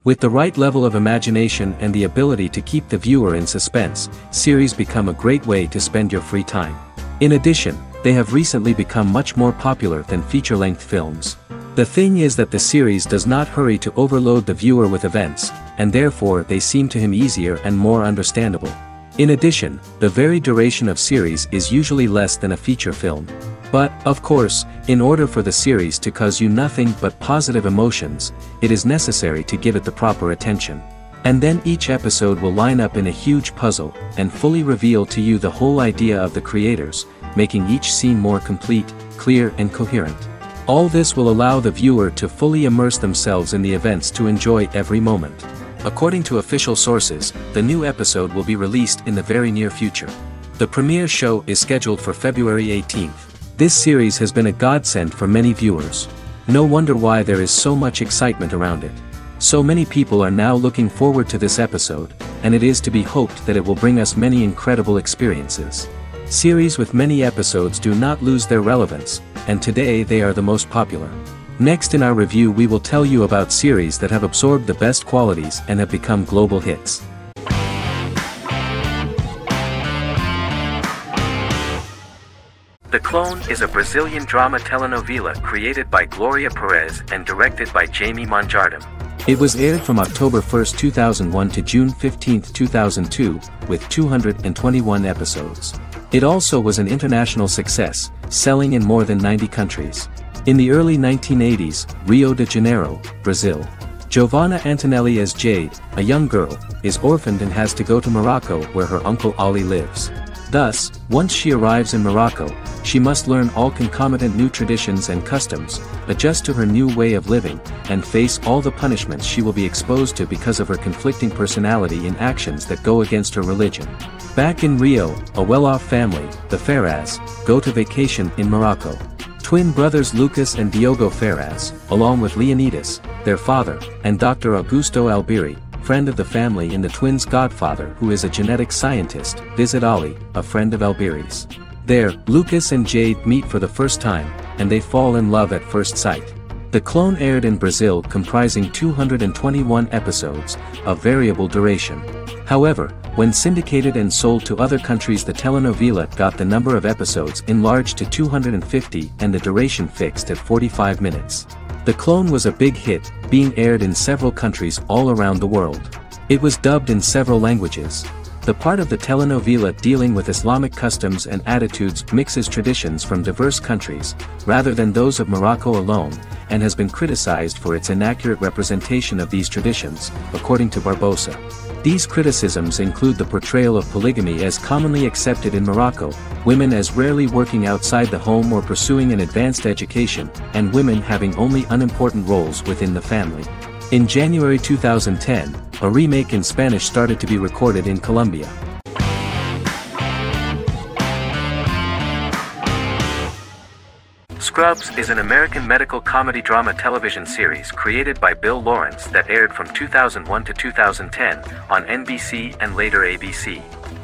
With the right level of imagination and the ability to keep the viewer in suspense, series become a great way to spend your free time. In addition, they have recently become much more popular than feature-length films. The thing is that the series does not hurry to overload the viewer with events, and therefore they seem to him easier and more understandable. In addition, the very duration of series is usually less than a feature film. But, of course, in order for the series to cause you nothing but positive emotions, it is necessary to give it the proper attention. And then each episode will line up in a huge puzzle, and fully reveal to you the whole idea of the creators, making each scene more complete, clear and coherent. All this will allow the viewer to fully immerse themselves in the events to enjoy every moment. According to official sources, the new episode will be released in the very near future. The premiere show is scheduled for February 18th. This series has been a godsend for many viewers. No wonder why there is so much excitement around it. So many people are now looking forward to this episode, and it is to be hoped that it will bring us many incredible experiences. Series with many episodes do not lose their relevance, and today they are the most popular. Next in our review we will tell you about series that have absorbed the best qualities and have become global hits. The Clone is a Brazilian drama telenovela created by Gloria Perez and directed by Jamie Monjardim. It was aired from October 1, 2001 to June 15, 2002, with 221 episodes. It also was an international success, selling in more than 90 countries. In the early 1980s, Rio de Janeiro, Brazil. Giovanna Antonelli as Jade, a young girl, is orphaned and has to go to Morocco where her uncle Ali lives. Thus, once she arrives in Morocco, she must learn all concomitant new traditions and customs, adjust to her new way of living, and face all the punishments she will be exposed to because of her conflicting personality in actions that go against her religion. Back in Rio, a well-off family, the Ferraz, go to vacation in Morocco. Twin brothers Lucas and Diogo Ferraz, along with Leonidas, their father, and Dr. Augusto Albiri, friend of the family and the twins' godfather who is a genetic scientist, visit Ali, a friend of Albiri's. There, Lucas and Jade meet for the first time, and they fall in love at first sight. The Clone aired in Brazil comprising 221 episodes, of variable duration. However, when syndicated and sold to other countries the telenovela got the number of episodes enlarged to 250 and the duration fixed at 45 minutes. The Clone was a big hit, being aired in several countries all around the world. It was dubbed in several languages. The part of the telenovela dealing with Islamic customs and attitudes mixes traditions from diverse countries, rather than those of Morocco alone, and has been criticized for its inaccurate representation of these traditions, according to Barbosa. These criticisms include the portrayal of polygamy as commonly accepted in Morocco, women as rarely working outside the home or pursuing an advanced education, and women having only unimportant roles within the family. In January 2010, a remake in Spanish started to be recorded in Colombia. Scrubs is an American medical comedy drama television series created by Bill Lawrence that aired from 2001 to 2010 on NBC and later ABC.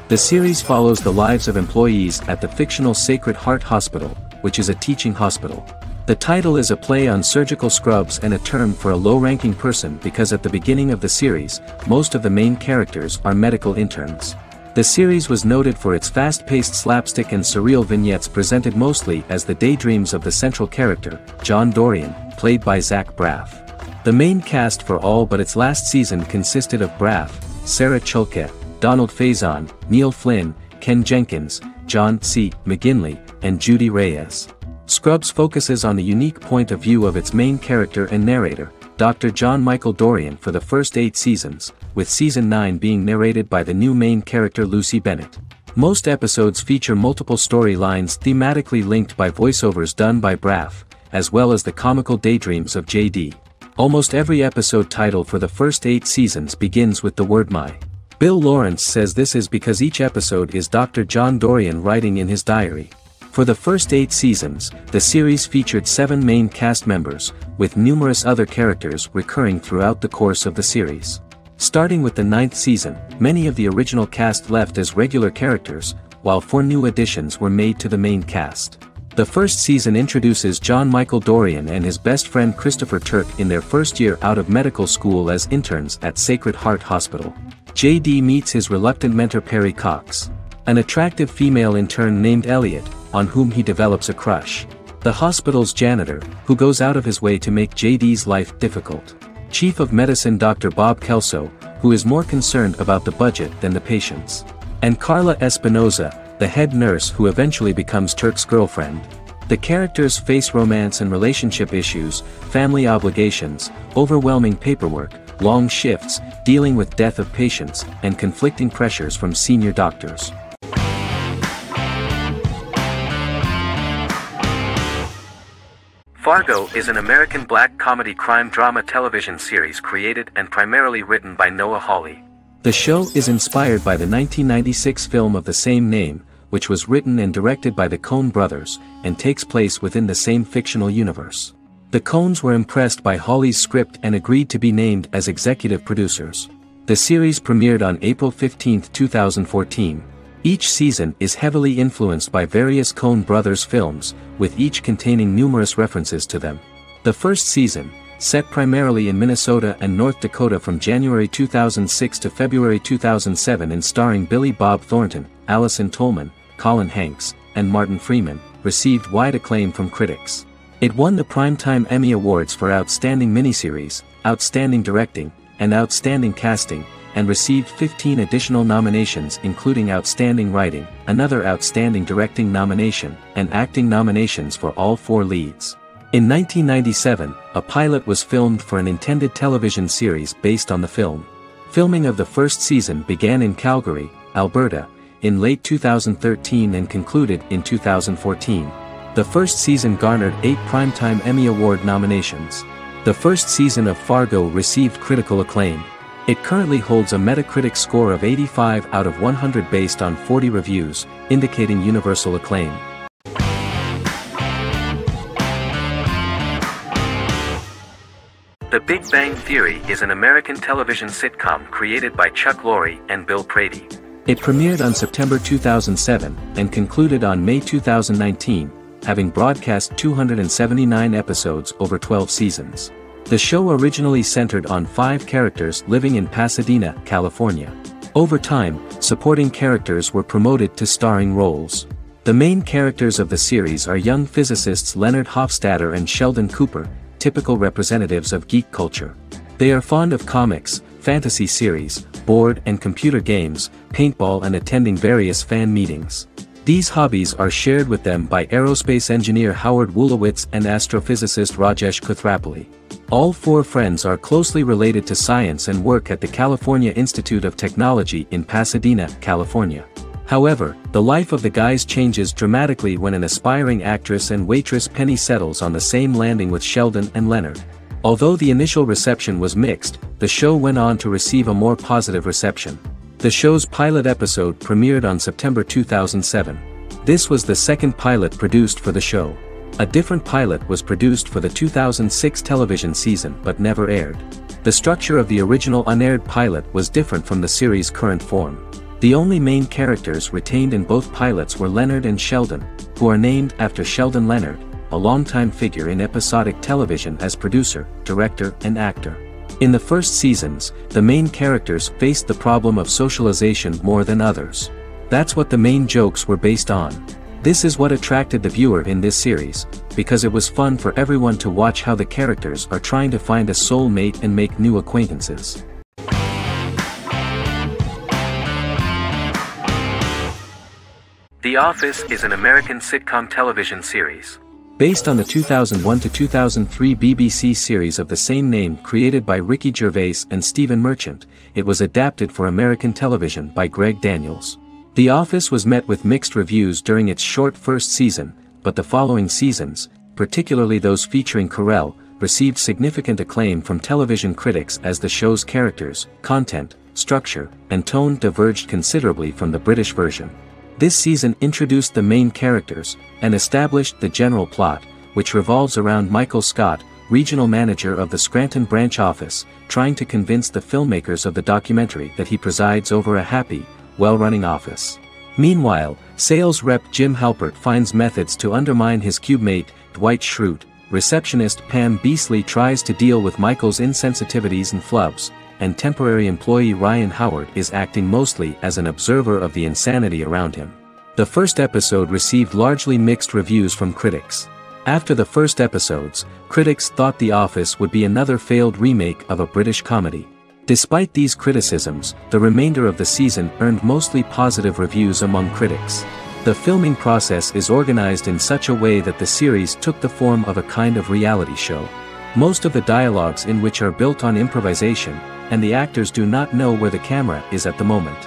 The series follows the lives of employees at the fictional Sacred Heart Hospital, which is a teaching hospital. The title is a play on surgical scrubs and a term for a low-ranking person because at the beginning of the series, most of the main characters are medical interns. The series was noted for its fast-paced slapstick and surreal vignettes presented mostly as the daydreams of the central character, John Dorian, played by Zach Braff. The main cast for all but its last season consisted of Braff, Sarah Chulke, Donald Faison, Neil Flynn, Ken Jenkins, John C. McGinley, and Judy Reyes. Scrubs focuses on the unique point of view of its main character and narrator, Dr. John Michael Dorian for the first 8 seasons, with season 9 being narrated by the new main character Lucy Bennett. Most episodes feature multiple storylines thematically linked by voiceovers done by Braff, as well as the comical daydreams of JD. Almost every episode title for the first 8 seasons begins with the word my. Bill Lawrence says this is because each episode is Dr. John Dorian writing in his diary. For the first 8 seasons, the series featured 7 main cast members, with numerous other characters recurring throughout the course of the series. Starting with the 9th season, many of the original cast left as regular characters, while 4 new additions were made to the main cast. The first season introduces John Michael Dorian and his best friend Christopher Turk in their first year out of medical school as interns at Sacred Heart Hospital. JD meets his reluctant mentor Perry Cox, an attractive female intern named Elliot, on whom he develops a crush. The hospital's janitor, who goes out of his way to make JD's life difficult. Chief of Medicine Dr. Bob Kelso, who is more concerned about the budget than the patients. And Carla Espinoza, the head nurse who eventually becomes Turk's girlfriend. The characters face romance and relationship issues, family obligations, overwhelming paperwork, long shifts, dealing with death of patients, and conflicting pressures from senior doctors. Fargo is an American black comedy crime drama television series created and primarily written by Noah Hawley. The show is inspired by the 1996 film of the same name, which was written and directed by the Coen brothers, and takes place within the same fictional universe. The Coens were impressed by Hawley's script and agreed to be named as executive producers. The series premiered on April 15, 2014. Each season is heavily influenced by various Coen brothers films, with each containing numerous references to them. The first season, set primarily in Minnesota and North Dakota from January 2006 to February 2007 and starring Billy Bob Thornton, Allison Tolman, Colin Hanks, and Martin Freeman, received wide acclaim from critics. It won the Primetime Emmy Awards for Outstanding Miniseries, Outstanding Directing, and Outstanding Casting, and received 15 additional nominations including Outstanding Writing, another Outstanding Directing nomination, and acting nominations for all 4 leads. In 1997, a pilot was filmed for an intended television series based on the film. Filming of the first season began in Calgary, Alberta, in late 2013 and concluded in 2014. The first season garnered 8 Primetime Emmy Award nominations. The first season of Fargo received critical acclaim. It currently holds a Metacritic score of 85 out of 100 based on 40 reviews, indicating universal acclaim. The Big Bang Theory is an American television sitcom created by Chuck Lorre and Bill Prady. It premiered on September 2007 and concluded on May 2019, having broadcast 279 episodes over 12 seasons. The show originally centered on 5 characters living in Pasadena, California. Over time, supporting characters were promoted to starring roles. The main characters of the series are young physicists Leonard Hofstadter and Sheldon Cooper, typical representatives of geek culture. They are fond of comics, fantasy series, board and computer games, paintball and attending various fan meetings. These hobbies are shared with them by aerospace engineer Howard Wolowitz and astrophysicist Rajesh Kuthrapalli. All 4 friends are closely related to science and work at the California Institute of Technology in Pasadena, California. However, the life of the guys changes dramatically when an aspiring actress and waitress Penny settles on the same landing with Sheldon and Leonard. Although the initial reception was mixed, the show went on to receive a more positive reception. The show's pilot episode premiered on September 2007. This was the second pilot produced for the show. A different pilot was produced for the 2006 television season but never aired. The structure of the original unaired pilot was different from the series' current form. The only main characters retained in both pilots were Leonard and Sheldon, who are named after Sheldon Leonard, a longtime figure in episodic television as producer, director, and actor. In the first seasons, the main characters faced the problem of socialization more than others. That's what the main jokes were based on. This is what attracted the viewer in this series, because it was fun for everyone to watch how the characters are trying to find a soulmate and make new acquaintances. The Office is an American sitcom television series. Based on the 2001 to 2003 BBC series of the same name created by Ricky Gervais and Stephen Merchant, it was adapted for American television by Greg Daniels. The Office was met with mixed reviews during its short first season, but the following seasons, particularly those featuring Carell, received significant acclaim from television critics as the show's characters, content, structure, and tone diverged considerably from the British version. This season introduced the main characters, and established the general plot, which revolves around Michael Scott, regional manager of the Scranton branch office, trying to convince the filmmakers of the documentary that he presides over a happy, well-running office. Meanwhile, sales rep Jim Halpert finds methods to undermine his cubemate, Dwight Schrute. Receptionist Pam Beasley tries to deal with Michael's insensitivities and flubs, and temporary employee Ryan Howard is acting mostly as an observer of the insanity around him. The first episode received largely mixed reviews from critics. After the first episodes, critics thought The Office would be another failed remake of a British comedy. Despite these criticisms, the remainder of the season earned mostly positive reviews among critics. The filming process is organized in such a way that the series took the form of a kind of reality show. Most of the dialogues in which are built on improvisation, and the actors do not know where the camera is at the moment.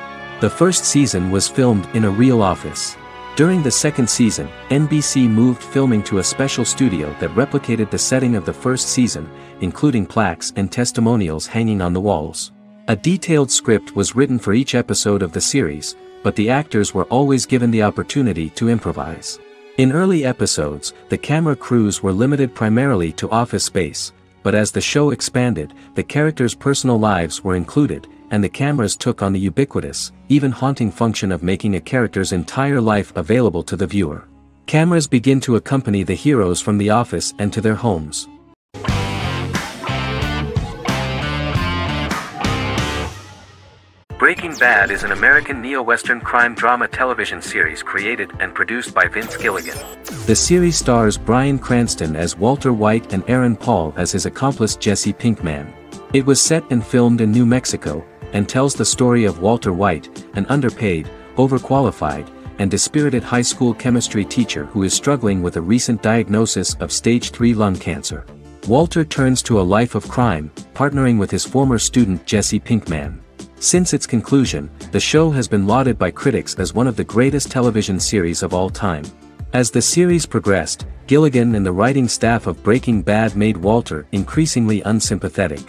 The first season was filmed in a real office. During the second season, NBC moved filming to a special studio that replicated the setting of the first season, including plaques and testimonials hanging on the walls. A detailed script was written for each episode of the series, but the actors were always given the opportunity to improvise. In early episodes, the camera crews were limited primarily to office space, but as the show expanded, the characters' personal lives were included, and the cameras took on the ubiquitous, even haunting function of making a character's entire life available to the viewer. Cameras begin to accompany the heroes from the office and to their homes. Breaking Bad is an American neo-Western crime drama television series created and produced by Vince Gilligan. The series stars Bryan Cranston as Walter White and Aaron Paul as his accomplice Jesse Pinkman. It was set and filmed in New Mexico, and tells the story of Walter White, an underpaid, overqualified, and dispirited high school chemistry teacher who is struggling with a recent diagnosis of stage 3 lung cancer. Walter turns to a life of crime, partnering with his former student Jesse Pinkman. Since its conclusion, the show has been lauded by critics as one of the greatest television series of all time. As the series progressed, Gilligan and the writing staff of Breaking Bad made Walter increasingly unsympathetic.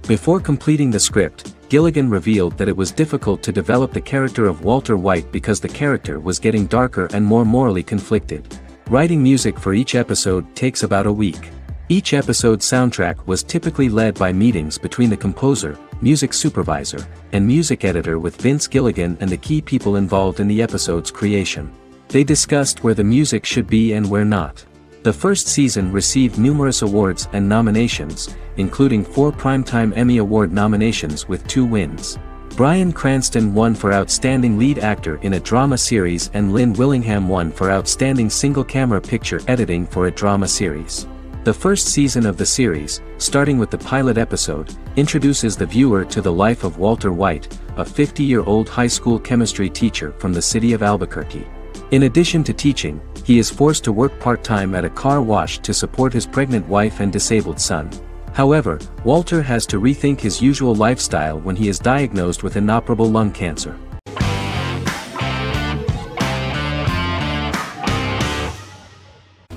Before completing the script, Gilligan revealed that it was difficult to develop the character of Walter White because the character was getting darker and more morally conflicted. Writing music for each episode takes about a week. Each episode's soundtrack was typically led by meetings between the composer, music supervisor, and music editor with Vince Gilligan and the key people involved in the episode's creation. They discussed where the music should be and where not. The first season received numerous awards and nominations, including 4 Primetime Emmy Award nominations with 2 wins. Bryan Cranston won for Outstanding Lead Actor in a Drama Series and Lynn Willingham won for Outstanding Single-Camera Picture Editing for a Drama Series. The first season of the series, starting with the pilot episode, introduces the viewer to the life of Walter White, a 50-year-old high school chemistry teacher from the city of Albuquerque. In addition to teaching, he is forced to work part-time at a car wash to support his pregnant wife and disabled son. However, Walter has to rethink his usual lifestyle when he is diagnosed with inoperable lung cancer.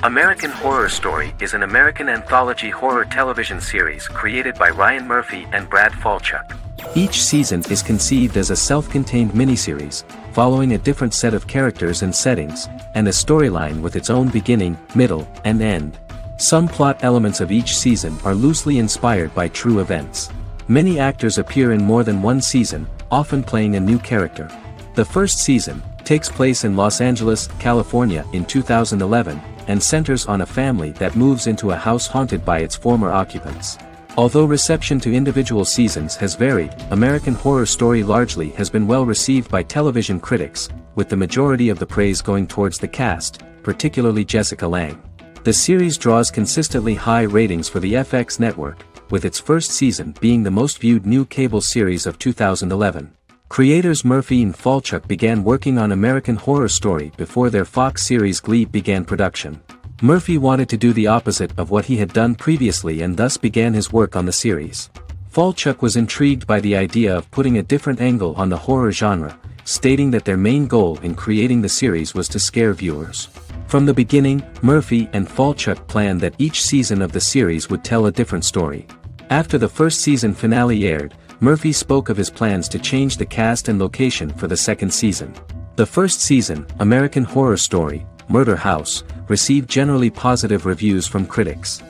American Horror Story is an American anthology horror television series created by Ryan Murphy and Brad Falchuk. Each season is conceived as a self-contained miniseries, following a different set of characters and settings, and a storyline with its own beginning, middle, and end. Some plot elements of each season are loosely inspired by true events. Many actors appear in more than one season, often playing a new character. The first season takes place in Los Angeles, California in 2011, and centers on a family that moves into a house haunted by its former occupants. Although reception to individual seasons has varied, American Horror Story largely has been well received by television critics, with the majority of the praise going towards the cast, particularly Jessica Lange. The series draws consistently high ratings for the FX network, with its first season being the most viewed new cable series of 2011. Creators Murphy and Falchuk began working on American Horror Story before their Fox series Glee began production. Murphy wanted to do the opposite of what he had done previously and thus began his work on the series. Falchuk was intrigued by the idea of putting a different angle on the horror genre, stating that their main goal in creating the series was to scare viewers. From the beginning, Murphy and Falchuk planned that each season of the series would tell a different story. After the first season finale aired, Murphy spoke of his plans to change the cast and location for the second season. The first season, American Horror Story, Murder House, received generally positive reviews from critics.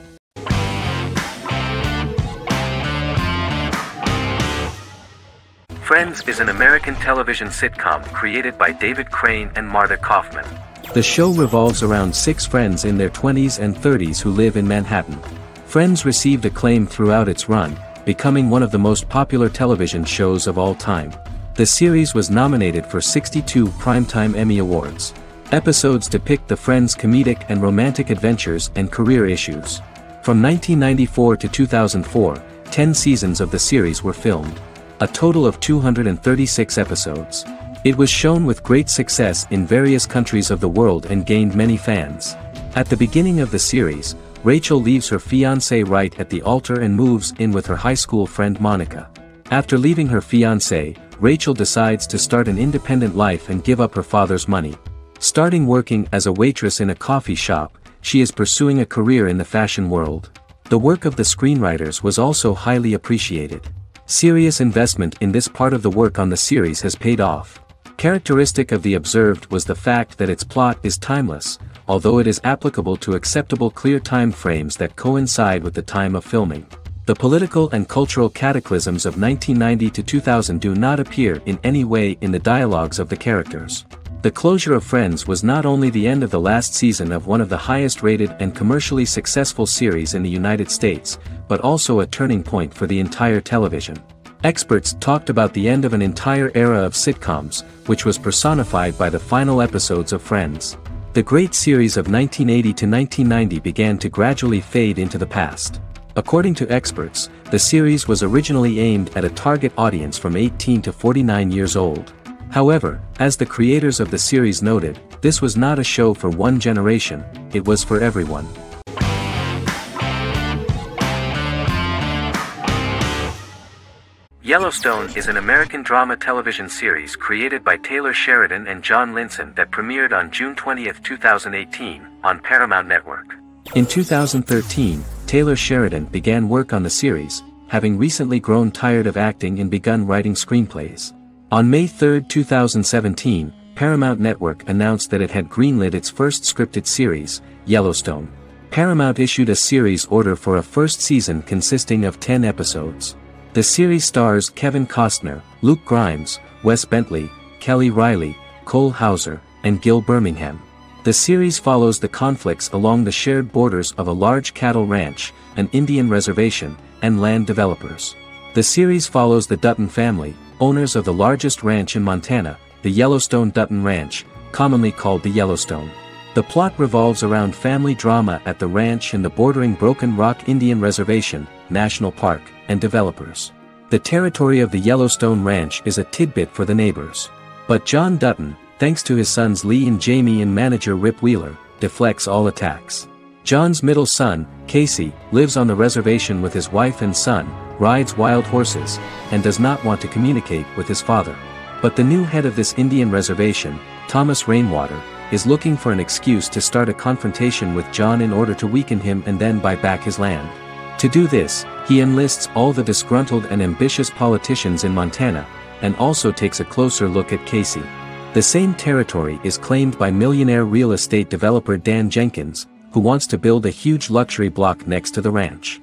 Friends is an American television sitcom created by David Crane and Martha Kaufman. The show revolves around 6 friends in their 20s and 30s who live in Manhattan. Friends received acclaim throughout its run, becoming one of the most popular television shows of all time. The series was nominated for 62 Primetime Emmy Awards. Episodes depict the Friends' comedic and romantic adventures and career issues. From 1994 to 2004, 10 seasons of the series were filmed. A total of 236 episodes. It was shown with great success in various countries of the world and gained many fans. At the beginning of the series, Rachel leaves her fiancé right at the altar and moves in with her high school friend Monica. After leaving her fiancé, Rachel decides to start an independent life and give up her father's money. Starting working as a waitress in a coffee shop, she is pursuing a career in the fashion world. The work of the screenwriters was also highly appreciated. Serious investment in this part of the work on the series has paid off. Characteristic of The Observed was the fact that its plot is timeless, although it is applicable to acceptable clear time frames that coincide with the time of filming. The political and cultural cataclysms of 1990 to 2000 do not appear in any way in the dialogues of the characters. The closure of Friends was not only the end of the last season of one of the highest-rated and commercially successful series in the United States, but also a turning point for the entire television. Experts talked about the end of an entire era of sitcoms, which was personified by the final episodes of Friends. The great series of 1980 to 1990 began to gradually fade into the past. According to experts, the series was originally aimed at a target audience from 18 to 49 years old. However, as the creators of the series noted, this was not a show for one generation, it was for everyone. Yellowstone is an American drama television series created by Taylor Sheridan and John Linson that premiered on June 20, 2018, on Paramount Network. In 2013, Taylor Sheridan began work on the series, having recently grown tired of acting and begun writing screenplays. On May 3, 2017, Paramount Network announced that it had greenlit its first scripted series, Yellowstone. Paramount issued a series order for a first season consisting of 10 episodes. The series stars Kevin Costner, Luke Grimes, Wes Bentley, Kelly Riley, Cole Hauser, and Gil Birmingham. The series follows the conflicts along the shared borders of a large cattle ranch, an Indian reservation, and land developers. The series follows the Dutton family, owners of the largest ranch in Montana, the Yellowstone Dutton Ranch, commonly called the Yellowstone. The plot revolves around family drama at the ranch and the bordering Broken Rock Indian Reservation, National Park, and developers. The territory of the Yellowstone Ranch is a tidbit for the neighbors. But John Dutton, thanks to his sons Lee and Jamie and manager Rip Wheeler, deflects all attacks. John's middle son, Casey, lives on the reservation with his wife and son, rides wild horses, and does not want to communicate with his father. But the new head of this Indian reservation, Thomas Rainwater, is looking for an excuse to start a confrontation with John in order to weaken him and then buy back his land. To do this, he enlists all the disgruntled and ambitious politicians in Montana, and also takes a closer look at Casey. The same territory is claimed by millionaire real estate developer Dan Jenkins, who wants to build a huge luxury block next to the ranch.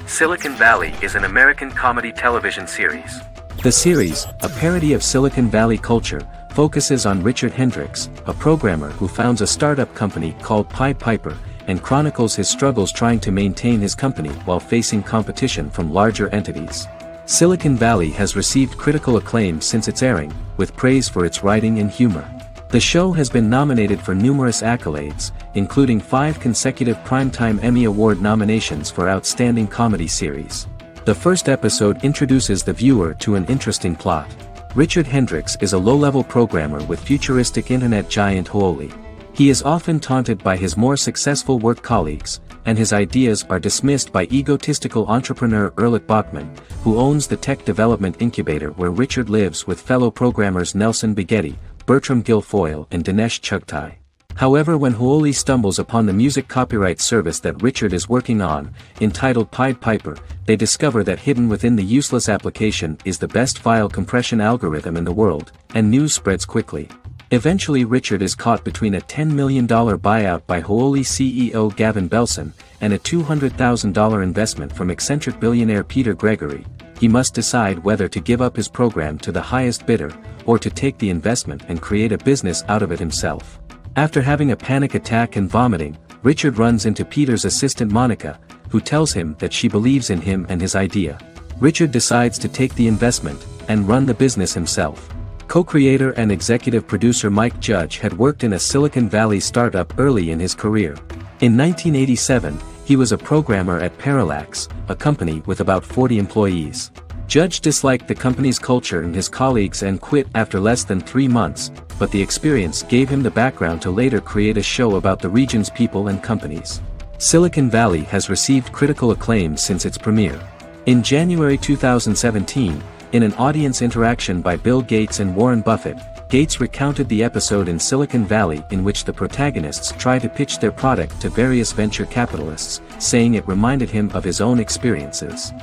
Silicon Valley is an American comedy television series. The series, a parody of Silicon Valley culture, focuses on Richard Hendricks, a programmer who founds a startup company called Pied Piper, and chronicles his struggles trying to maintain his company while facing competition from larger entities. Silicon Valley has received critical acclaim since its airing, with praise for its writing and humor. The show has been nominated for numerous accolades, including 5 consecutive Primetime Emmy Award nominations for Outstanding Comedy Series. The first episode introduces the viewer to an interesting plot. Richard Hendricks is a low-level programmer with futuristic internet giant Huawei. He is often taunted by his more successful work colleagues, and his ideas are dismissed by egotistical entrepreneur Erlich Bachman, who owns the tech development incubator where Richard lives with fellow programmers Nelson Bighetti, Bertram Guilfoyle and Dinesh Chugtai. However, when Huawei stumbles upon the music copyright service that Richard is working on, entitled Pied Piper, they discover that hidden within the useless application is the best file compression algorithm in the world, and news spreads quickly. Eventually Richard is caught between a $10 million buyout by Hooli CEO Gavin Belson, and a $200,000 investment from eccentric billionaire Peter Gregory. He must decide whether to give up his program to the highest bidder, or to take the investment and create a business out of it himself. After having a panic attack and vomiting, Richard runs into Peter's assistant Monica, who tells him that she believes in him and his idea. Richard decides to take the investment, and run the business himself. Co-creator and executive producer Mike Judge had worked in a Silicon Valley startup early in his career. In 1987, he was a programmer at Parallax, a company with about 40 employees. Judge disliked the company's culture and his colleagues and quit after less than 3 months, but the experience gave him the background to later create a show about the region's people and companies. Silicon Valley has received critical acclaim since its premiere. In January 2017, in an audience interaction by Bill Gates and Warren Buffett, Gates recounted the episode in Silicon Valley in which the protagonists try to pitch their product to various venture capitalists, saying it reminded him of his own experiences.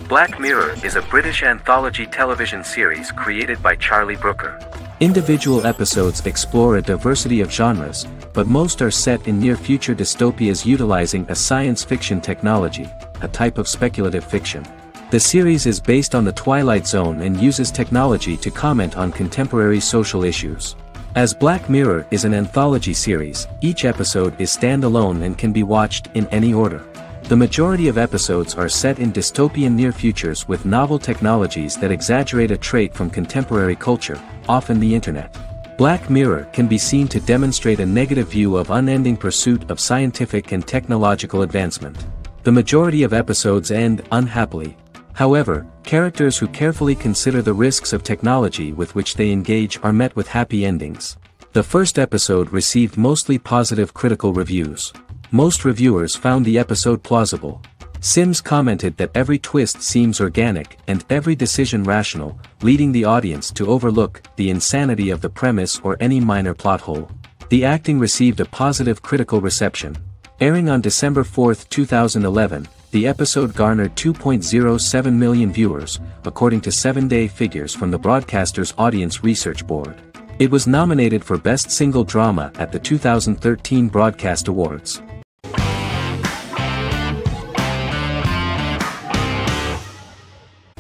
Black Mirror is a British anthology television series created by Charlie Brooker. Individual episodes explore a diversity of genres, but most are set in near-future dystopias utilizing a science fiction technology, a type of speculative fiction. The series is based on the Twilight Zone and uses technology to comment on contemporary social issues. As Black Mirror is an anthology series, each episode is standalone and can be watched in any order. The majority of episodes are set in dystopian near futures with novel technologies that exaggerate a trait from contemporary culture, often the internet. Black Mirror can be seen to demonstrate a negative view of unending pursuit of scientific and technological advancement. The majority of episodes end unhappily. However, characters who carefully consider the risks of technology with which they engage are met with happy endings. The first episode received mostly positive critical reviews. Most reviewers found the episode plausible. Sims commented that every twist seems organic and every decision rational, leading the audience to overlook the insanity of the premise or any minor plot hole. The acting received a positive critical reception. Airing on December 4, 2011, the episode garnered 2.07 million viewers, according to 7-day figures from the broadcaster's Audience Research Board. It was nominated for Best Single Drama at the 2013 Broadcast Awards.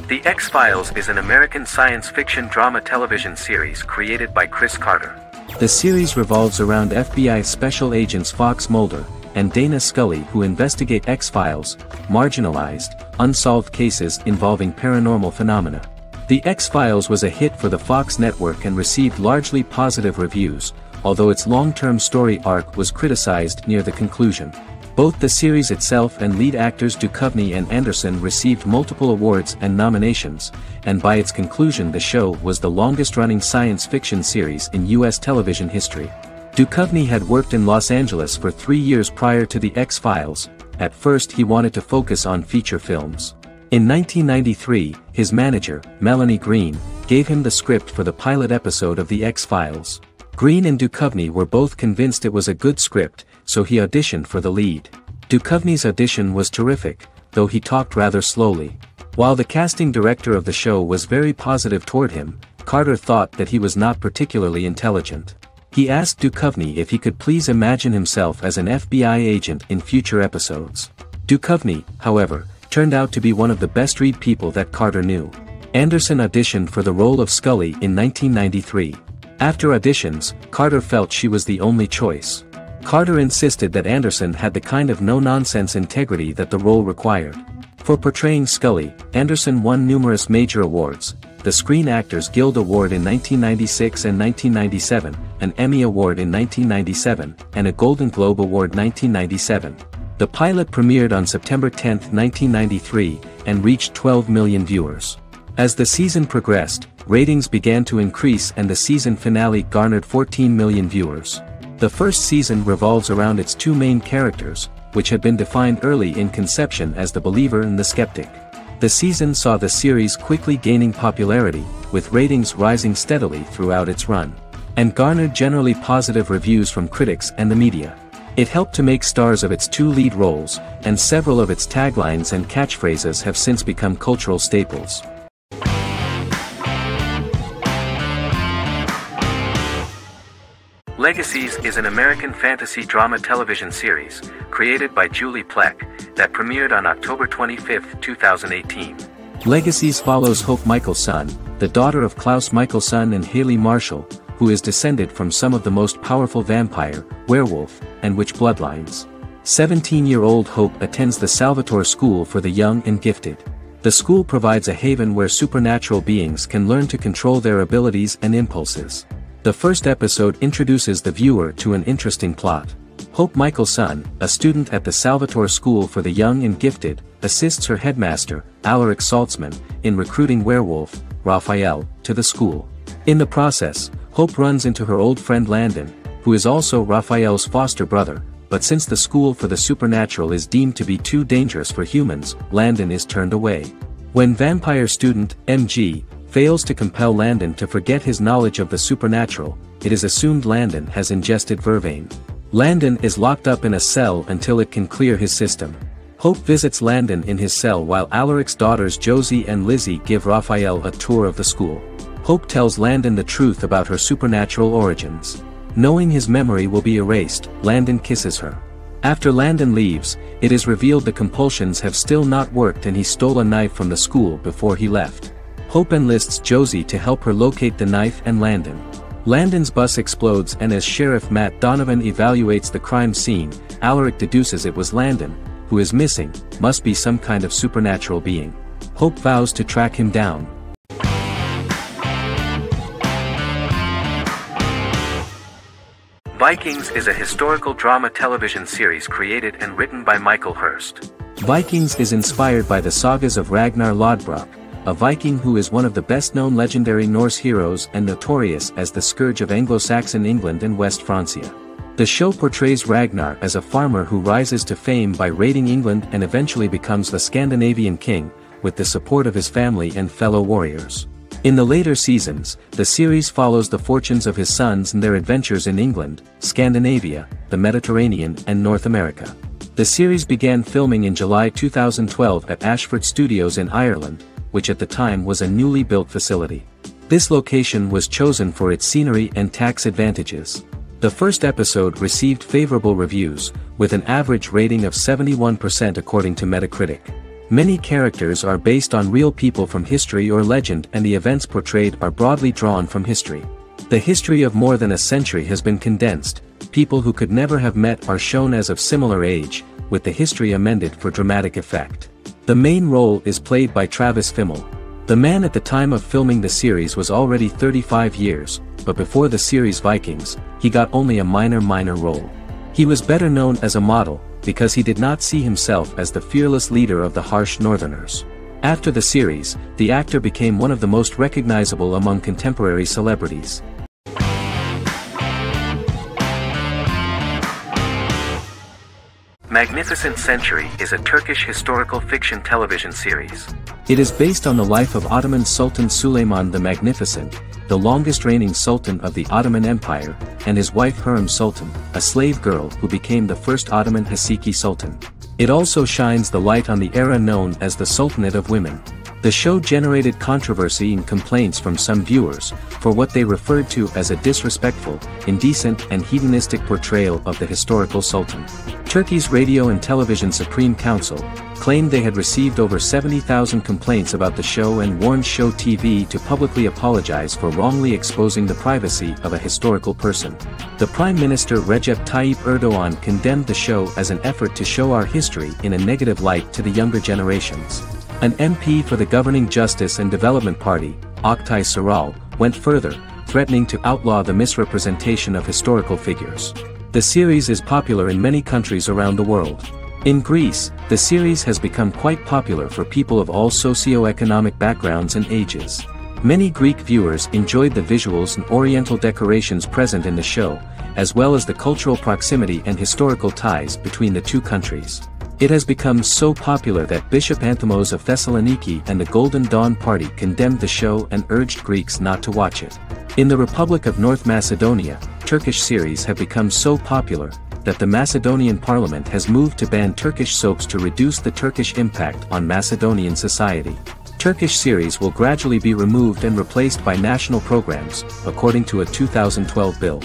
The X-Files is an American science fiction drama television series created by Chris Carter. The series revolves around FBI Special Agents Fox Mulder and Dana Scully, who investigate X-Files, marginalized, unsolved cases involving paranormal phenomena. The X-Files was a hit for the Fox network and received largely positive reviews, although its long-term story arc was criticized near the conclusion. Both the series itself and lead actors Duchovny and Anderson received multiple awards and nominations, and by its conclusion the show was the longest-running science fiction series in U.S. television history. Duchovny had worked in Los Angeles for 3 years prior to The X-Files. At first he wanted to focus on feature films. In 1993, his manager, Melanie Green, gave him the script for the pilot episode of The X-Files. Green and Duchovny were both convinced it was a good script, so he auditioned for the lead. Duchovny's audition was terrific, though he talked rather slowly. While the casting director of the show was very positive toward him, Carter thought that he was not particularly intelligent. He asked Duchovny if he could please imagine himself as an FBI agent in future episodes. Duchovny, however, turned out to be one of the best-read people that Carter knew. Anderson auditioned for the role of Scully in 1993. After auditions, Carter felt she was the only choice. Carter insisted that Anderson had the kind of no-nonsense integrity that the role required. For portraying Scully, Anderson won numerous major awards, the Screen Actors Guild Award in 1996 and 1997, an Emmy Award in 1997, and a Golden Globe Award 1997. The pilot premiered on September 10, 1993, and reached 12 million viewers. As the season progressed, ratings began to increase and the season finale garnered 14 million viewers. The first season revolves around its two main characters, which had been defined early in conception as the believer and the skeptic. The season saw the series quickly gaining popularity, with ratings rising steadily throughout its run, and garnered generally positive reviews from critics and the media. It helped to make stars of its two lead roles, and several of its taglines and catchphrases have since become cultural staples. Legacies is an American fantasy drama television series, created by Julie Plec, that premiered on October 25, 2018. Legacies follows Hope Michelson, the daughter of Klaus Michelson and Haley Marshall, who is descended from some of the most powerful vampire, werewolf, and witch bloodlines. 17-year-old Hope attends the Salvatore School for the Young and Gifted. The school provides a haven where supernatural beings can learn to control their abilities and impulses. The first episode introduces the viewer to an interesting plot. Hope Michelson, a student at the Salvatore School for the Young and Gifted, assists her headmaster, Alaric Saltzman, in recruiting werewolf, Raphael, to the school. In the process, Hope runs into her old friend Landon, who is also Raphael's foster brother, but since the school for the supernatural is deemed to be too dangerous for humans, Landon is turned away. When vampire student, MG, fails to compel Landon to forget his knowledge of the supernatural, it is assumed Landon has ingested vervain. Landon is locked up in a cell until it can clear his system. Hope visits Landon in his cell while Alaric's daughters Josie and Lizzie give Raphael a tour of the school. Hope tells Landon the truth about her supernatural origins. Knowing his memory will be erased, Landon kisses her. After Landon leaves, it is revealed the compulsions have still not worked and he stole a knife from the school before he left. Hope enlists Josie to help her locate the knife and Landon. Landon's bus explodes and as Sheriff Matt Donovan evaluates the crime scene, Alaric deduces it was Landon, who is missing, must be some kind of supernatural being. Hope vows to track him down. Vikings is a historical drama television series created and written by Michael Hurst. Vikings is inspired by the sagas of Ragnar Lodbrok, a Viking who is one of the best-known legendary Norse heroes and notorious as the scourge of Anglo-Saxon England and West Francia. The show portrays Ragnar as a farmer who rises to fame by raiding England and eventually becomes the Scandinavian king, with the support of his family and fellow warriors. In the later seasons, the series follows the fortunes of his sons and their adventures in England, Scandinavia, the Mediterranean and North America. The series began filming in July 2012 at Ashford Studios in Ireland, which at the time was a newly built facility. This location was chosen for its scenery and tax advantages. The first episode received favorable reviews, with an average rating of 71% according to Metacritic. Many characters are based on real people from history or legend and the events portrayed are broadly drawn from history. The history of more than a century has been condensed, people who could never have met are shown as of similar age, with the history amended for dramatic effect. The main role is played by Travis Fimmel. The man at the time of filming the series was already 35 years, but before the series Vikings, he got only a minor role. He was better known as a model, because he did not see himself as the fearless leader of the harsh Northerners. After the series, the actor became one of the most recognizable among contemporary celebrities. Magnificent Century is a Turkish historical fiction television series. It is based on the life of Ottoman Sultan Süleyman the Magnificent, the longest reigning sultan of the Ottoman Empire, and his wife Hürrem Sultan, a slave girl who became the first Ottoman Haseki Sultan. It also shines the light on the era known as the Sultanate of Women. The show generated controversy and complaints from some viewers, for what they referred to as a disrespectful, indecent and hedonistic portrayal of the historical sultan. Turkey's Radio and Television Supreme Council claimed they had received over 70,000 complaints about the show and warned Show TV to publicly apologize for wrongly exposing the privacy of a historical person. The Prime Minister Recep Tayyip Erdogan condemned the show as an effort to show our history in a negative light to the younger generations. An MP for the governing Justice and Development Party, Oktay Saral, went further, threatening to outlaw the misrepresentation of historical figures. The series is popular in many countries around the world. In Greece, the series has become quite popular for people of all socio-economic backgrounds and ages. Many Greek viewers enjoyed the visuals and oriental decorations present in the show, as well as the cultural proximity and historical ties between the two countries. It has become so popular that Bishop Anthimos of Thessaloniki and the Golden Dawn Party condemned the show and urged Greeks not to watch it. In the Republic of North Macedonia, Turkish series have become so popular that the Macedonian parliament has moved to ban Turkish soaps to reduce the Turkish impact on Macedonian society. Turkish series will gradually be removed and replaced by national programs, according to a 2012 bill.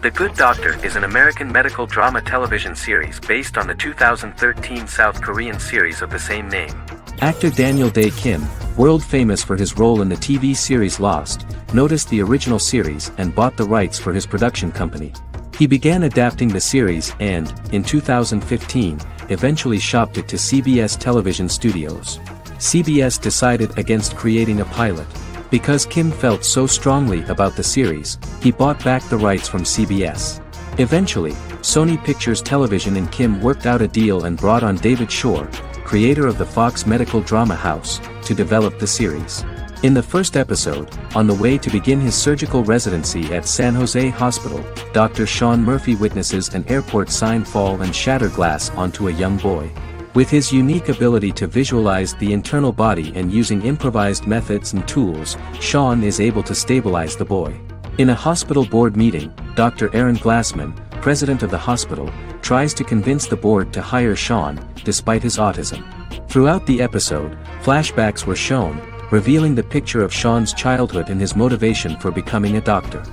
The Good Doctor is an American medical drama television series based on the 2013 South Korean series of the same name. Actor Daniel Dae Kim, world famous for his role in the TV series Lost, noticed the original series and bought the rights for his production company. He began adapting the series and, in 2015, eventually shopped it to CBS Television Studios. CBS decided against creating a pilot. Because Kim felt so strongly about the series, he bought back the rights from CBS. Eventually, Sony Pictures Television and Kim worked out a deal and brought on David Shore, creator of the Fox medical drama house, to develop the series. In the first episode, on the way to begin his surgical residency at San Jose Hospital, Dr. Sean Murphy witnesses an airport sign fall and shatter glass onto a young boy. With his unique ability to visualize the internal body and using improvised methods and tools, Sean is able to stabilize the boy. In a hospital board meeting, Dr. Aaron Glassman, president of the hospital, tries to convince the board to hire Sean, despite his autism. Throughout the episode, flashbacks were shown, revealing the picture of Sean's childhood and his motivation for becoming a doctor.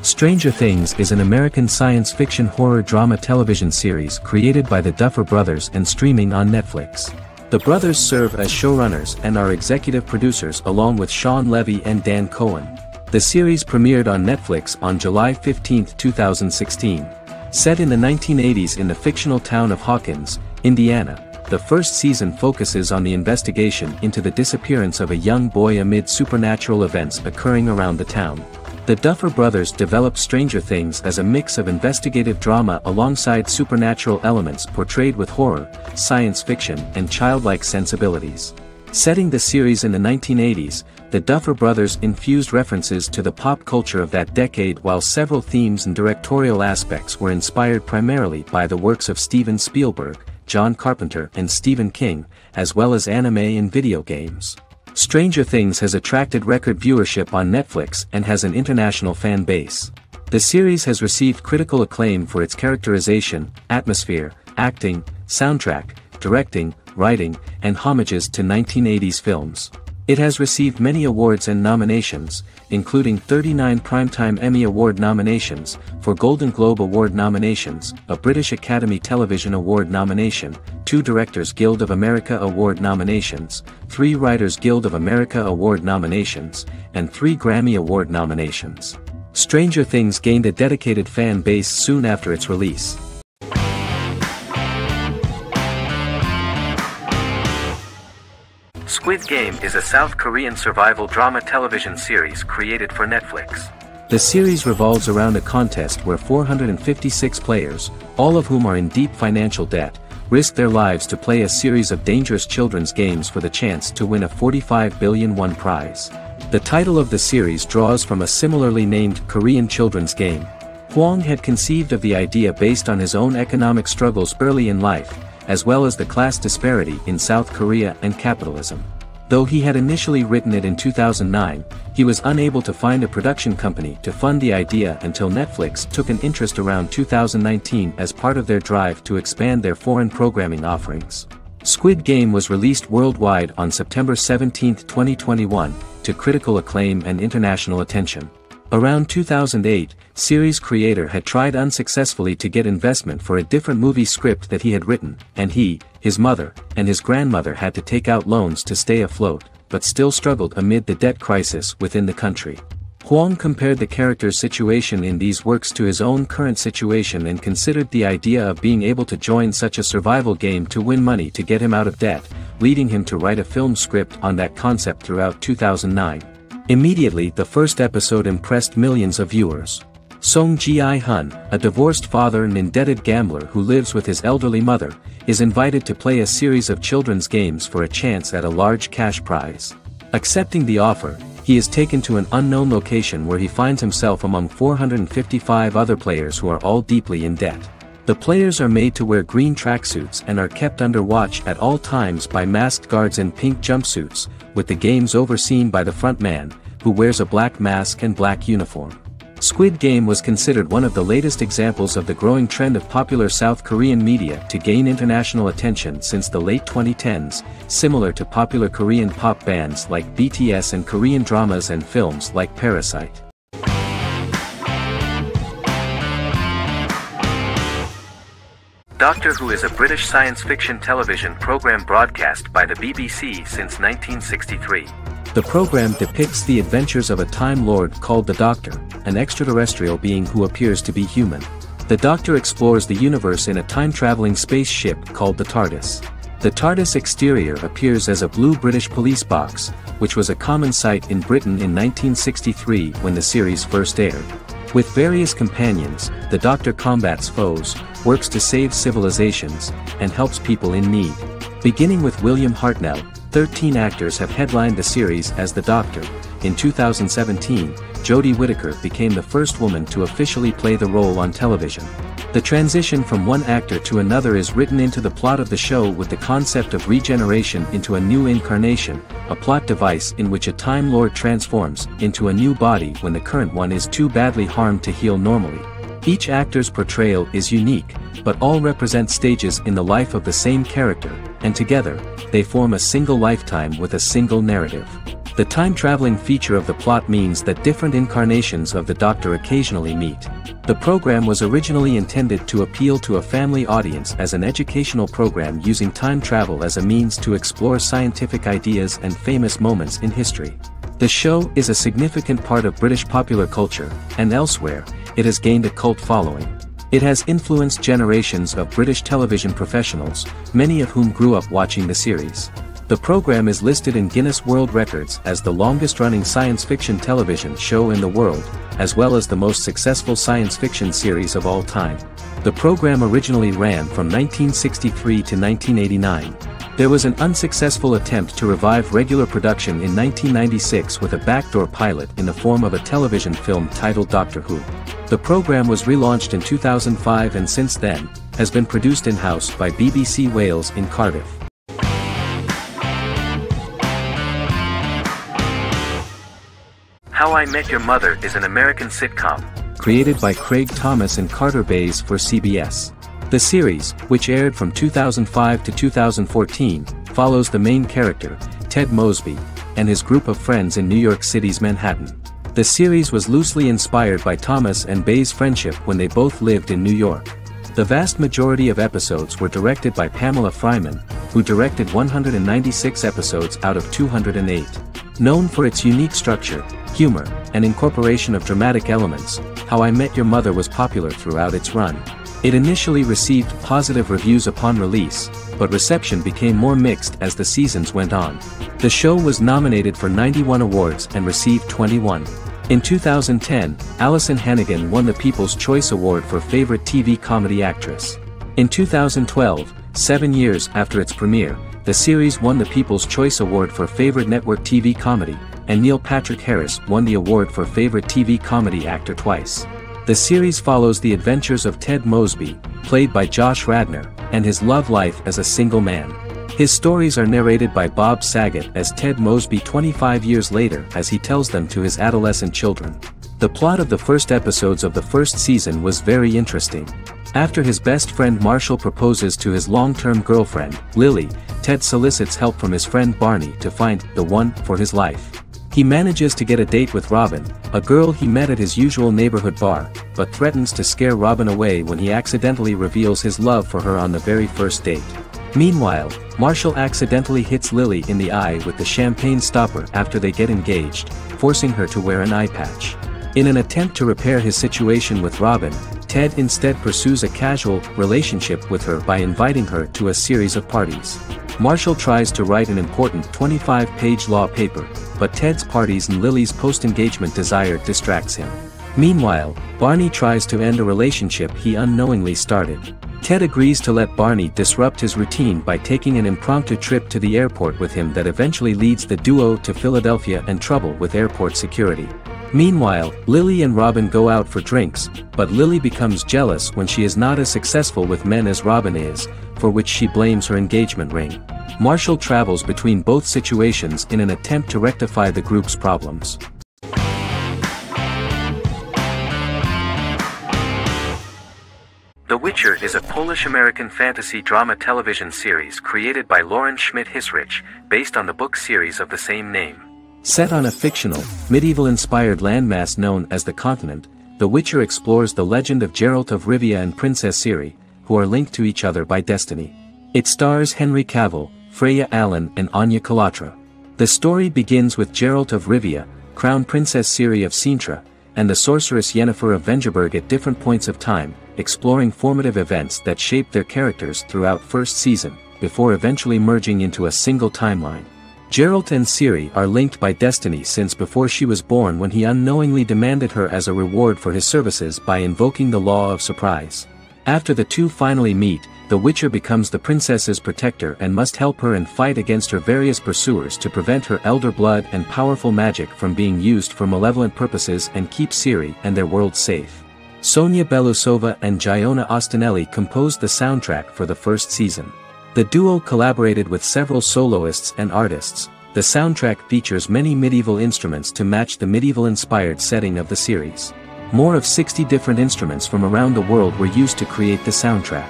Stranger Things is an American science fiction horror drama television series created by the Duffer Brothers and streaming on Netflix. The brothers serve as showrunners and are executive producers along with Sean Levy and Dan Cohen. The series premiered on Netflix on July 15, 2016. Set in the 1980s in the fictional town of Hawkins, Indiana, the first season focuses on the investigation into the disappearance of a young boy amid supernatural events occurring around the town. The Duffer Brothers developed Stranger Things as a mix of investigative drama alongside supernatural elements portrayed with horror, science fiction, and childlike sensibilities. Setting the series in the 1980s, the Duffer Brothers infused references to the pop culture of that decade while several themes and directorial aspects were inspired primarily by the works of Steven Spielberg, John Carpenter and Stephen King, as well as anime and video games. Stranger Things has attracted record viewership on Netflix and has an international fan base. The series has received critical acclaim for its characterization, atmosphere, acting, soundtrack, directing, writing, and homages to 1980s films. It has received many awards and nominations, including 39 Primetime Emmy Award nominations, 4 Golden Globe Award nominations, a British Academy Television Award nomination, 2 Directors Guild of America Award nominations, 3 Writers Guild of America Award nominations, and 3 Grammy Award nominations. Stranger Things gained a dedicated fan base soon after its release. Squid Game is a South Korean survival drama television series created for Netflix. The series revolves around a contest where 456 players, all of whom are in deep financial debt, risk their lives to play a series of dangerous children's games for the chance to win a 45 billion won prize. The title of the series draws from a similarly named Korean children's game. Hwang had conceived of the idea based on his own economic struggles early in life, as well as the class disparity in South Korea and capitalism. Though he had initially written it in 2009, he was unable to find a production company to fund the idea until Netflix took an interest around 2019 as part of their drive to expand their foreign programming offerings. Squid Game was released worldwide on September 17, 2021, to critical acclaim and international attention. Around 2008, series creator had tried unsuccessfully to get investment for a different movie script that he had written, and he, his mother, and his grandmother had to take out loans to stay afloat, but still struggled amid the debt crisis within the country. Hwang compared the character's situation in these works to his own current situation and considered the idea of being able to join such a survival game to win money to get him out of debt, leading him to write a film script on that concept throughout 2009. Immediately the first episode impressed millions of viewers. Song Ji-hun, a divorced father and indebted gambler who lives with his elderly mother, is invited to play a series of children's games for a chance at a large cash prize. Accepting the offer, he is taken to an unknown location where he finds himself among 455 other players who are all deeply in debt. The players are made to wear green tracksuits and are kept under watch at all times by masked guards in pink jumpsuits, with the games overseen by the front man, who wears a black mask and black uniform. Squid Game was considered one of the latest examples of the growing trend of popular South Korean media to gain international attention since the late 2010s, similar to popular Korean pop bands like BTS and Korean dramas and films like Parasite. Doctor Who is a British science fiction television program broadcast by the BBC since 1963. The program depicts the adventures of a Time Lord called the Doctor, an extraterrestrial being who appears to be human. The Doctor explores the universe in a time-traveling spaceship called the TARDIS. The TARDIS exterior appears as a blue British police box, which was a common sight in Britain in 1963 when the series first aired. With various companions, the Doctor combats foes, works to save civilizations, and helps people in need. Beginning with William Hartnell, 13 actors have headlined the series as the Doctor. In 2017, Jodie Whittaker became the first woman to officially play the role on television. The transition from one actor to another is written into the plot of the show with the concept of regeneration into a new incarnation, a plot device in which a Time Lord transforms into a new body when the current one is too badly harmed to heal normally. Each actor's portrayal is unique, but all represent stages in the life of the same character, and together, they form a single lifetime with a single narrative. The time-traveling feature of the plot means that different incarnations of the Doctor occasionally meet. The program was originally intended to appeal to a family audience as an educational program using time travel as a means to explore scientific ideas and famous moments in history. The show is a significant part of British popular culture, and elsewhere, it has gained a cult following. It has influenced generations of British television professionals, many of whom grew up watching the series. The program is listed in Guinness World Records as the longest-running science fiction television show in the world, as well as the most successful science fiction series of all time. The program originally ran from 1963 to 1989. There was an unsuccessful attempt to revive regular production in 1996 with a backdoor pilot in the form of a television film titled Doctor Who. The program was relaunched in 2005 and since then, has been produced in-house by BBC Wales in Cardiff. How I Met Your Mother is an American sitcom, created by Craig Thomas and Carter Bays for CBS. The series, which aired from 2005 to 2014, follows the main character, Ted Mosby, and his group of friends in New York City's Manhattan. The series was loosely inspired by Thomas and Bays' friendship when they both lived in New York. The vast majority of episodes were directed by Pamela Fryman, who directed 196 episodes out of 208. Known for its unique structure, humor, and incorporation of dramatic elements, How I Met Your Mother was popular throughout its run. It initially received positive reviews upon release, but reception became more mixed as the seasons went on. The show was nominated for 91 awards and received 21. In 2010, Alyson Hannigan won the People's Choice Award for Favorite TV Comedy Actress. In 2012, 7 years after its premiere, the series won the People's Choice Award for Favorite Network TV Comedy, and Neil Patrick Harris won the award for Favorite TV Comedy Actor twice. The series follows the adventures of Ted Mosby, played by Josh Radnor, and his love life as a single man. His stories are narrated by Bob Saget as Ted Mosby 25 years later as he tells them to his adolescent children. The plot of the first episodes of the first season was very interesting. After his best friend Marshall proposes to his long-term girlfriend, Lily, Ted solicits help from his friend Barney to find the one for his life. He manages to get a date with Robin, a girl he met at his usual neighborhood bar, but threatens to scare Robin away when he accidentally reveals his love for her on the very first date. Meanwhile, Marshall accidentally hits Lily in the eye with the champagne stopper after they get engaged, forcing her to wear an eye patch. In an attempt to repair his situation with Robin, Ted instead pursues a casual relationship with her by inviting her to a series of parties. Marshall tries to write an important 25-page law paper, but Ted's parties and Lily's post-engagement desire distracts him. Meanwhile, Barney tries to end a relationship he unknowingly started. Ted agrees to let Barney disrupt his routine by taking an impromptu trip to the airport with him that eventually leads the duo to Philadelphia and trouble with airport security. Meanwhile, Lily and Robin go out for drinks, but Lily becomes jealous when she is not as successful with men as Robin is, for which she blames her engagement ring. Marshall travels between both situations in an attempt to rectify the group's problems. The Witcher is a Polish-American fantasy drama television series created by Lauren Schmidt-Hissrich, based on the book series of the same name. Set on a fictional, medieval-inspired landmass known as the Continent, The Witcher explores the legend of Geralt of Rivia and Princess Ciri, who are linked to each other by destiny. It stars Henry Cavill, Freya Allan and Anya Chalotra. The story begins with Geralt of Rivia, Crown Princess Ciri of Sintra, and the sorceress Yennefer of Vengerberg at different points of time, exploring formative events that shaped their characters throughout first season, before eventually merging into a single timeline. Geralt and Ciri are linked by destiny since before she was born, when he unknowingly demanded her as a reward for his services by invoking the law of surprise. After the two finally meet, the Witcher becomes the princess's protector and must help her and fight against her various pursuers to prevent her elder blood and powerful magic from being used for malevolent purposes and keep Ciri and their world safe. Sonia Belousova and Giona Ostinelli composed the soundtrack for the first season. The duo collaborated with several soloists and artists. The soundtrack features many medieval instruments to match the medieval-inspired setting of the series. More of 60 different instruments from around the world were used to create the soundtrack.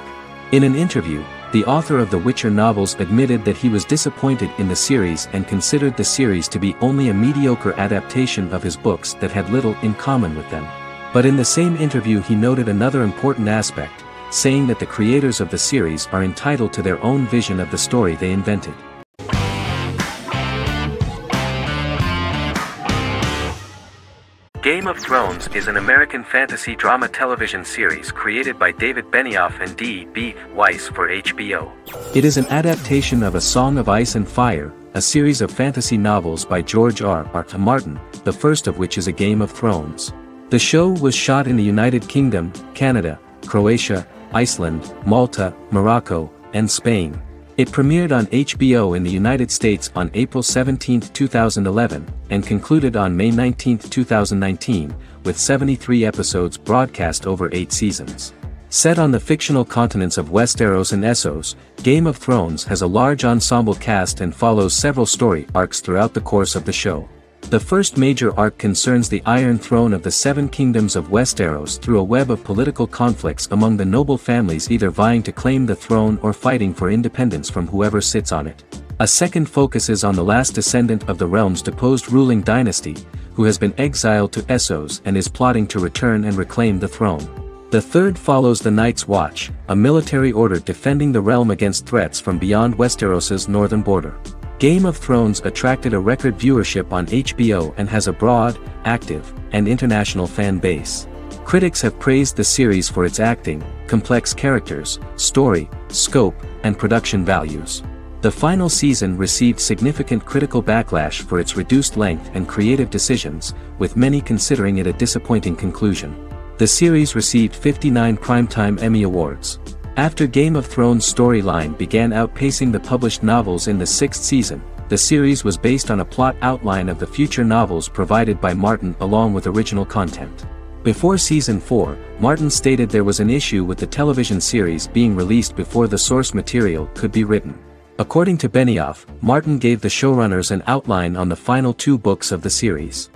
In an interview, the author of the Witcher novels admitted that he was disappointed in the series and considered the series to be only a mediocre adaptation of his books that had little in common with them. But in the same interview he noted another important aspect, saying that the creators of the series are entitled to their own vision of the story they invented. Game of Thrones is an American fantasy drama television series created by David Benioff and D.B. Weiss for HBO. It is an adaptation of A Song of Ice and Fire, a series of fantasy novels by George R.R. Martin, the first of which is A Game of Thrones. The show was shot in the United Kingdom, Canada, Croatia, Iceland, Malta, Morocco, and Spain. It premiered on HBO in the United States on April 17, 2011, and concluded on May 19, 2019, with 73 episodes broadcast over 8 seasons. Set on the fictional continents of Westeros and Essos, Game of Thrones has a large ensemble cast and follows several story arcs throughout the course of the show. The first major arc concerns the Iron Throne of the Seven Kingdoms of Westeros through a web of political conflicts among the noble families either vying to claim the throne or fighting for independence from whoever sits on it. A second focuses on the last descendant of the realm's deposed ruling dynasty, who has been exiled to Essos and is plotting to return and reclaim the throne. The third follows the Night's Watch, a military order defending the realm against threats from beyond Westeros's northern border. Game of Thrones attracted a record viewership on HBO and has a broad, active, and international fan base. Critics have praised the series for its acting, complex characters, story, scope, and production values. The final season received significant critical backlash for its reduced length and creative decisions, with many considering it a disappointing conclusion. The series received 59 Primetime Emmy Awards. After Game of Thrones' storyline began outpacing the published novels in the 6th season, the series was based on a plot outline of the future novels provided by Martin along with original content. Before Season 4, Martin stated there was an issue with the television series being released before the source material could be written. According to Benioff, Martin gave the showrunners an outline on the final 2 books of the series.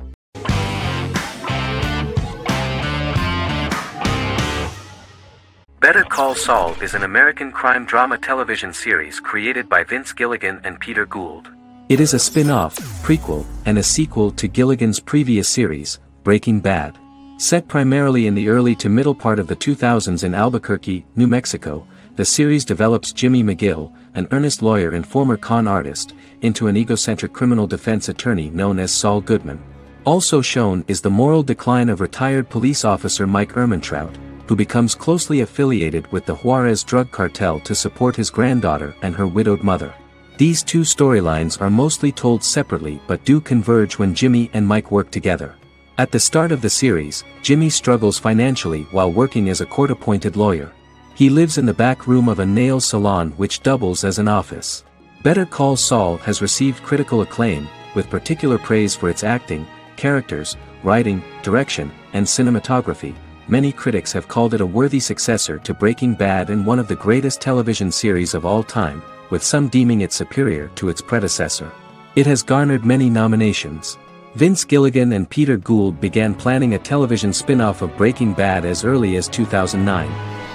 Better Call Saul is an American crime drama television series created by Vince Gilligan and Peter Gould. It is a spin-off, prequel, and a sequel to Gilligan's previous series, Breaking Bad. Set primarily in the early to middle part of the 2000s in Albuquerque, New Mexico, the series develops Jimmy McGill, an earnest lawyer and former con artist, into an egocentric criminal defense attorney known as Saul Goodman. Also shown is the moral decline of retired police officer Mike Ehrmantraut, who becomes closely affiliated with the Juarez drug cartel to support his granddaughter and her widowed mother. These two storylines are mostly told separately but do converge when Jimmy and Mike work together. At the start of the series, Jimmy struggles financially while working as a court-appointed lawyer. He lives in the back room of a nail salon which doubles as an office. Better Call Saul has received critical acclaim, with particular praise for its acting, characters, writing, direction, and cinematography. Many critics have called it a worthy successor to Breaking Bad and one of the greatest television series of all time, with some deeming it superior to its predecessor. It has garnered many nominations. Vince Gilligan and Peter Gould began planning a television spin-off of Breaking Bad as early as 2009.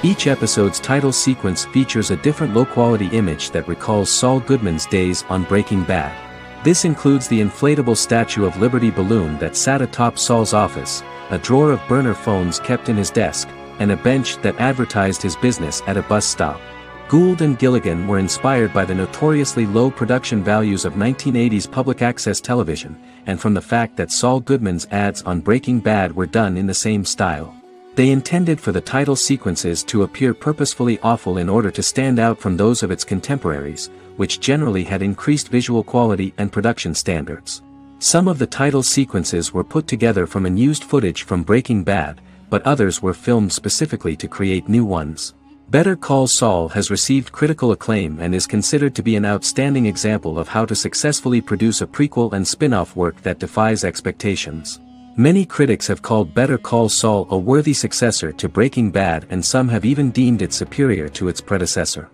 Each episode's title sequence features a different low-quality image that recalls Saul Goodman's days on Breaking Bad. This includes the inflatable Statue of Liberty balloon that sat atop Saul's office, a drawer of burner phones kept in his desk, and a bench that advertised his business at a bus stop. Gould and Gilligan were inspired by the notoriously low production values of 1980s public access television, and from the fact that Saul Goodman's ads on Breaking Bad were done in the same style. They intended for the title sequences to appear purposefully awful in order to stand out from those of its contemporaries, which generally had increased visual quality and production standards. Some of the title sequences were put together from unused footage from Breaking Bad, but others were filmed specifically to create new ones. Better Call Saul has received critical acclaim and is considered to be an outstanding example of how to successfully produce a prequel and spin-off work that defies expectations. Many critics have called Better Call Saul a worthy successor to Breaking Bad, and some have even deemed it superior to its predecessor.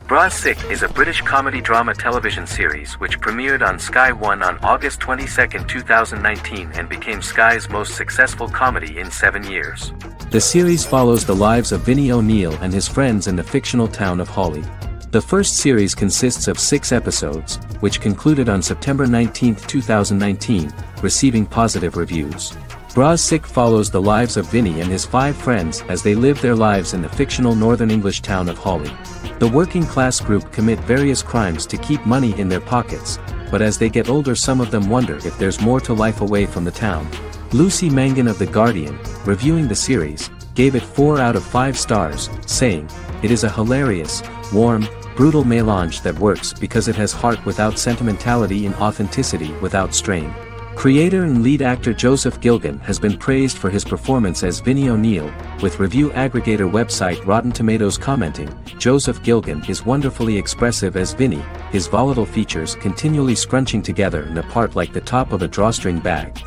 Bra Sick is a British comedy drama television series which premiered on Sky One on August 22, 2019 and became Sky's most successful comedy in 7 years. The series follows the lives of Vinnie O'Neill and his friends in the fictional town of Hawley. The first series consists of 6 episodes, which concluded on September 19, 2019, receiving positive reviews. Bra Sick follows the lives of Vinnie and his 5 friends as they live their lives in the fictional Northern English town of Hawley. The working class group commit various crimes to keep money in their pockets, but as they get older some of them wonder if there's more to life away from the town. Lucy Mangan of The Guardian, reviewing the series, gave it 4 out of 5 stars, saying, "It is a hilarious, warm, brutal melange that works because it has heart without sentimentality and authenticity without strain." Creator and lead actor Joseph Gilgan has been praised for his performance as Vinnie O'Neill, with review aggregator website Rotten Tomatoes commenting, "Joseph Gilgan is wonderfully expressive as Vinnie, his volatile features continually scrunching together and apart like the top of a drawstring bag."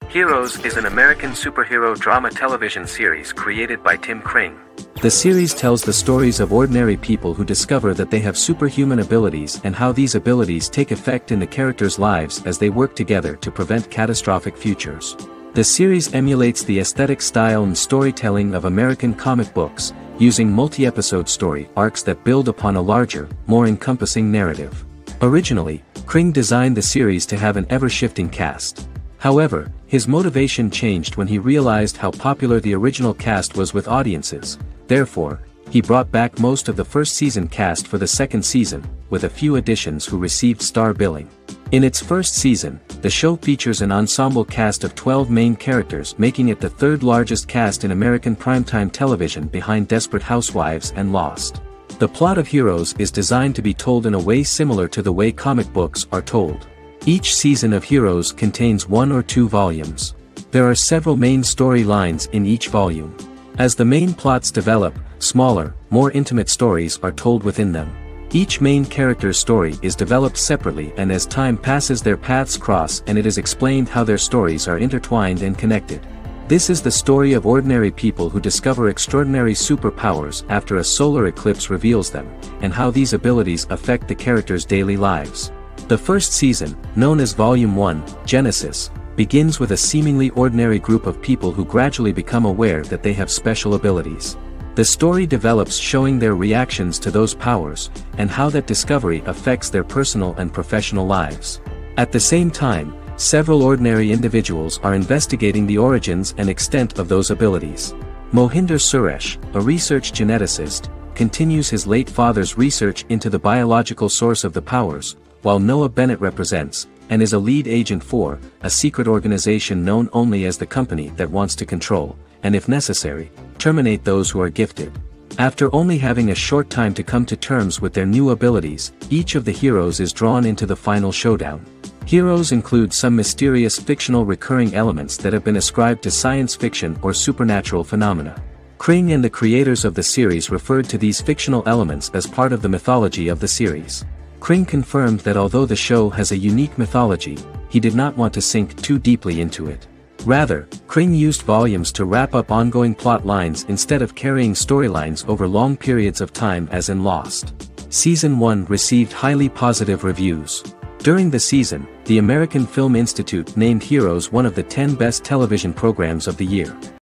Heroes is an American superhero drama television series created by Tim Kring. The series tells the stories of ordinary people who discover that they have superhuman abilities and how these abilities take effect in the characters' lives as they work together to prevent catastrophic futures. The series emulates the aesthetic style and storytelling of American comic books, using multi-episode story arcs that build upon a larger, more encompassing narrative. Originally, Kring designed the series to have an ever-shifting cast. However, his motivation changed when he realized how popular the original cast was with audiences. Therefore, he brought back most of the first season cast for the second season, with a few additions who received star billing. In its first season, the show features an ensemble cast of 12 main characters, making it the 3rd largest cast in American primetime television behind Desperate Housewives and Lost. The plot of Heroes is designed to be told in a way similar to the way comic books are told. Each season of Heroes contains 1 or 2 volumes. There are several main storylines in each volume. As the main plots develop, smaller, more intimate stories are told within them. Each main character's story is developed separately, and as time passes their paths cross and it is explained how their stories are intertwined and connected. This is the story of ordinary people who discover extraordinary superpowers after a solar eclipse reveals them, and how these abilities affect the characters' daily lives. The first season, known as Volume 1, Genesis, begins with a seemingly ordinary group of people who gradually become aware that they have special abilities. The story develops showing their reactions to those powers, and how that discovery affects their personal and professional lives. At the same time, several ordinary individuals are investigating the origins and extent of those abilities. Mohinder Suresh, a research geneticist, continues his late father's research into the biological source of the powers, while Noah Bennett represents, and is a lead agent for, a secret organization known only as the Company that wants to control, and if necessary, terminate those who are gifted. After only having a short time to come to terms with their new abilities, each of the heroes is drawn into the final showdown. Heroes include some mysterious fictional recurring elements that have been ascribed to science fiction or supernatural phenomena. Kring and the creators of the series referred to these fictional elements as part of the mythology of the series. Kring confirmed that although the show has a unique mythology, he did not want to sink too deeply into it. Rather, Kring used volumes to wrap up ongoing plot lines instead of carrying storylines over long periods of time as in Lost. Season 1 received highly positive reviews. During the season, the American Film Institute named Heroes one of the 10 best television programs of the year.